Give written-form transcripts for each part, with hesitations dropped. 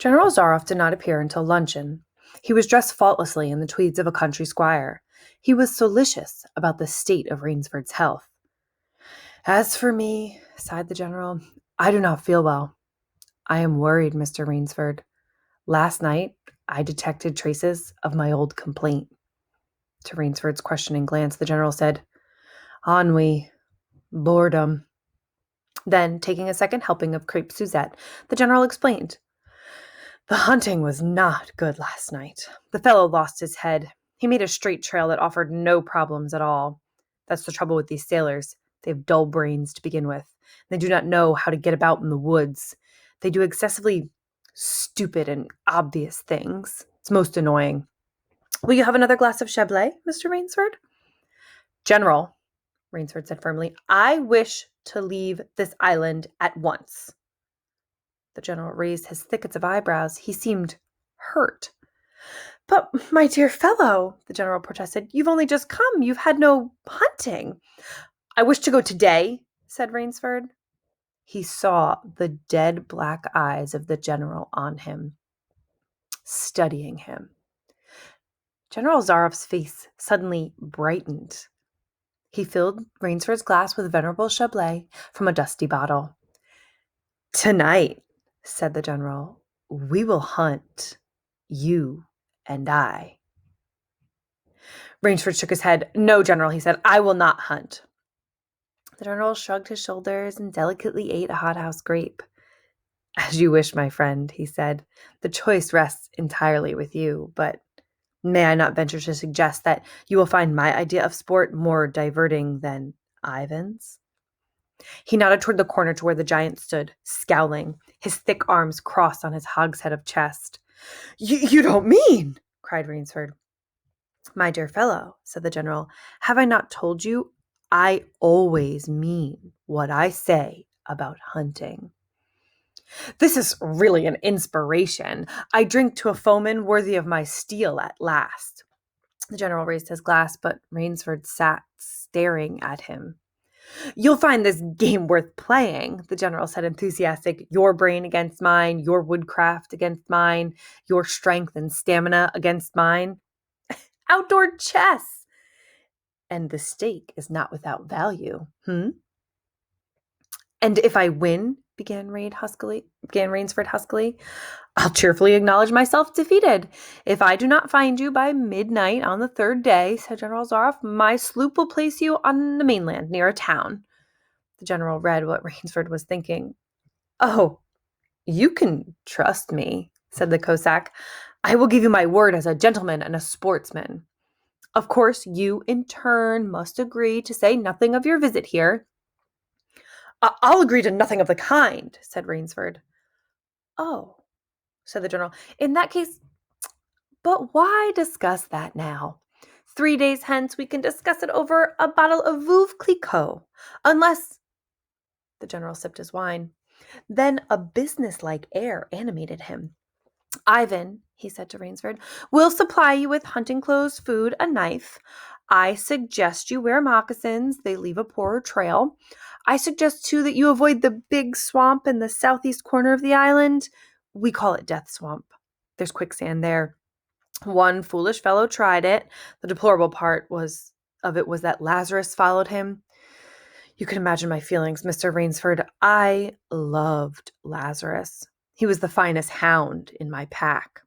General Zaroff did not appear until luncheon. He was dressed faultlessly in the tweeds of a country squire. He was solicitous about the state of Rainsford's health. "As for me," sighed the general, "I do not feel well. I am worried, Mr. Rainsford. Last night, I detected traces of my old complaint." To Rainsford's questioning glance, the general said, "Ennui, boredom." Then, taking a second helping of crepe Suzette, the general explained, "The hunting was not good last night. The fellow lost his head. He made a straight trail that offered no problems at all. That's the trouble with these sailors. They have dull brains to begin with. They do not know how to get about in the woods. They do excessively stupid and obvious things. It's most annoying. Will you have another glass of Chablis, Mr. Rainsford?" "General," Rainsford said firmly, "I wish to leave this island at once." The general raised his thickets of eyebrows. He seemed hurt. "But, my dear fellow," the general protested, "you've only just come. You've had no hunting." "I wish to go today," said Rainsford. He saw the dead black eyes of the general on him, studying him. General Zaroff's face suddenly brightened. He filled Rainsford's glass with venerable Chablis from a dusty bottle. "Tonight," said the general, "we will hunt, you and I." Rainsford shook his head. "No, General," he said, "I will not hunt." The general shrugged his shoulders and delicately ate a hothouse grape. "As you wish, my friend," he said. "The choice rests entirely with you, but may I not venture to suggest that you will find my idea of sport more diverting than Ivan's?" He nodded toward the corner to where the giant stood, scowling, his thick arms crossed on his hogshead of chest. You don't mean!" cried Rainsford. "My dear fellow," said the general, "have I not told you I always mean what I say about hunting?" "This is really an inspiration. I drink to a foeman worthy of my steel at last." The general raised his glass, but Rainsford sat staring at him. "You'll find this game worth playing," the general said, enthusiastic. "Your brain against mine, your woodcraft against mine, your strength and stamina against mine. Outdoor chess! And the stake is not without value, "And if I win," began Rainsford huskily, "I'll cheerfully acknowledge myself defeated. If I do not find you by midnight on the third day," said General Zaroff, "my sloop will place you on the mainland near a town." The general read what Rainsford was thinking. "Oh, you can trust me," said the Cossack. "I will give you my word as a gentleman and a sportsman. Of course, you, in turn, must agree to say nothing of your visit here." "I'll agree to nothing of the kind," said Rainsford. "Oh," said the general, "in that case, but why discuss that now? 3 days hence we can discuss it over a bottle of Veuve Clicquot, unless—" The general sipped his wine. Then a businesslike air animated him. "Ivan," he said to Rainsford, "will supply you with hunting clothes, food, a knife. I suggest you wear moccasins. They leave a poorer trail. I suggest, too, that you avoid the big swamp in the southeast corner of the island. We call it Death Swamp. There's quicksand there. One foolish fellow tried it. The deplorable part of it was that Lazarus followed him. You can imagine my feelings, Mr. Rainsford. I loved Lazarus. He was the finest hound in my pack.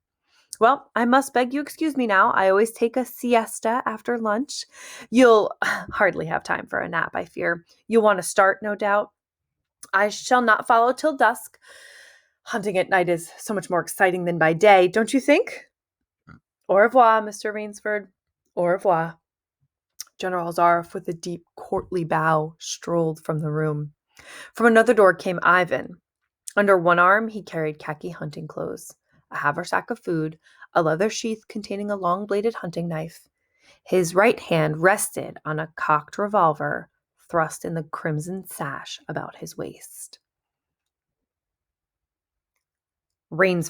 Well, I must beg you excuse me now. I always take a siesta after lunch. You'll hardly have time for a nap, I fear. You'll want to start, no doubt. I shall not follow till dusk. Hunting at night is so much more exciting than by day, don't you think? Au revoir, Mr. Rainsford. Au revoir." General Zaroff, with a deep, courtly bow, strolled from the room. From another door came Ivan. Under one arm, he carried khaki hunting clothes, a haversack of food, a leather sheath containing a long-bladed hunting knife. His right hand rested on a cocked revolver thrust in the crimson sash about his waist. Rainsford